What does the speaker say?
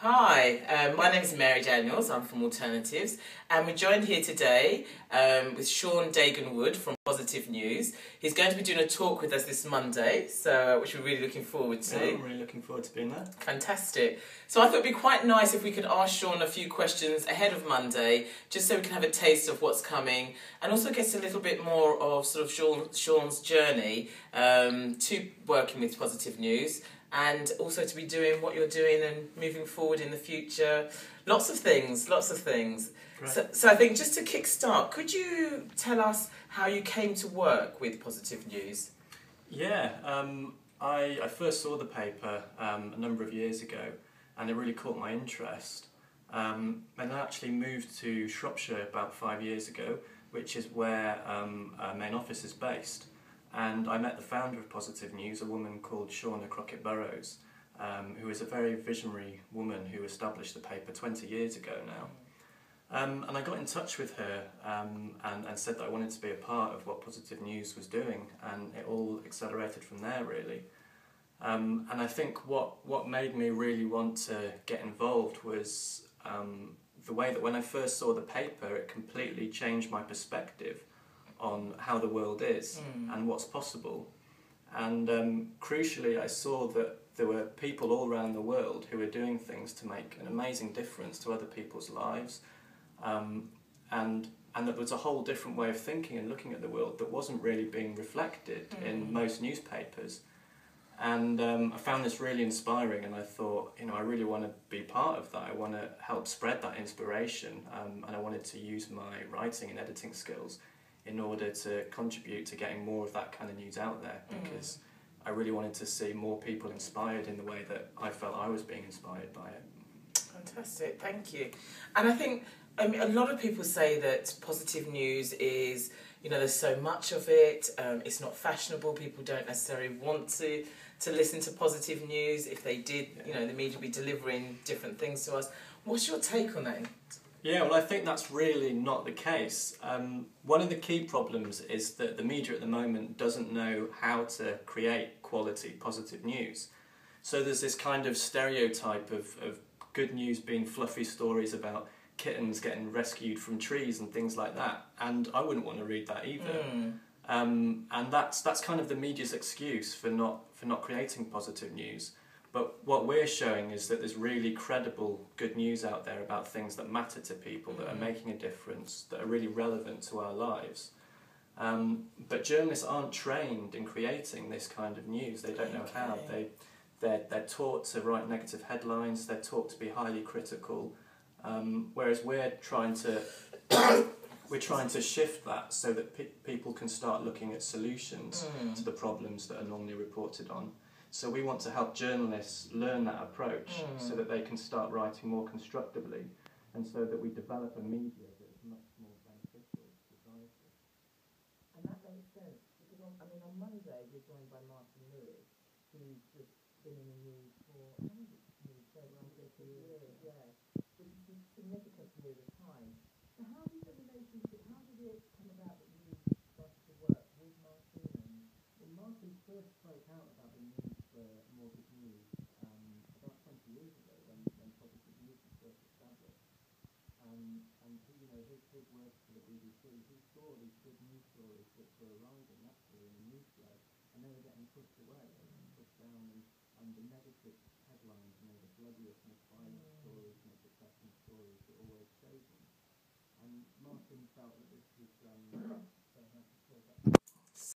Hi, my name is Mary Daniels, I'm from Alternatives, and we're joined here today with Sean Dagan-Wood from Positive News. He's going to be doing a talk with us this Monday, which we're really looking forward to. Yeah, I'm really looking forward to being there. Fantastic. So I thought it'd be quite nice if we could ask Sean a few questions ahead of Monday, just so we can have a taste of what's coming, and also get a little bit more of sort of Sean's journey to working with Positive News, and also to be doing what you're doing and moving forward in the future. Lots of things. So I think just to kick-start, could you tell us how you came to work with Positive News? Yeah, I first saw the paper a number of years ago, and it really caught my interest. And I actually moved to Shropshire about 5 years ago, which is where our main office is based. And I met the founder of Positive News, a woman called Shauna Crockett-Burrows, who is a very visionary woman who established the paper 20 years ago now. And I got in touch with her and said that I wanted to be a part of what Positive News was doing, and it all accelerated from there, really. And I think what made me really want to get involved was the way that when I first saw the paper, it completely changed my perspective on how the world is and what's possible. And crucially, I saw that there were people all around the world who were doing things to make an amazing difference to other people's lives, and that was a whole different way of thinking and looking at the world that wasn't really being reflected in most newspapers. And I found this really inspiring, and I thought, I really want to be part of that. I want to help spread that inspiration, and I wanted to use my writing and editing skills in order to contribute to getting more of that kind of news out there, because I really wanted to see more people inspired in the way that I felt I was being inspired by it. Fantastic, thank you. And I think a lot of people say that Positive News is, there's so much of it, it's not fashionable, people don't necessarily want to listen to Positive News. If they did, the media would be delivering different things to us. What's your take on that? Yeah, well, I think that's really not the case. One of the key problems is that the media at the moment doesn't know how to create quality, positive news. So there's this kind of stereotype of good news being fluffy stories about kittens getting rescued from trees and things like that, and I wouldn't want to read that either. And that's kind of the media's excuse for not creating positive news. But what we're showing is that there's really credible good news out there about things that matter to people, that are making a difference, that are really relevant to our lives. But journalists aren't trained in creating this kind of news. They don't know how. They're taught to write negative headlines, they're taught to be highly critical, whereas we're trying to shift that so that people can start looking at solutions to the problems that are normally reported on. So we want to help journalists learn that approach so that they can start writing more constructively, and so that we develop a media that is much more beneficial to society. And that makes sense, because on Monday we're joined by Martin Lewis, who's just been in the news for, how long has it been? Around 50 years, yeah, which is a significant period of time. So how did the relationship, how did it come about that you started to work with Martin? Well, Martin first spoke out about the need for more good news about 20 years ago when Positive News was first established. And his work for the BBC, he saw these good news stories which were arriving naturally in the news flow, and they were getting pushed away, they were getting pushed down, and the negative headlines, the bloodiest, most violent stories, most depressing stories were always chosen. And Martin felt that this was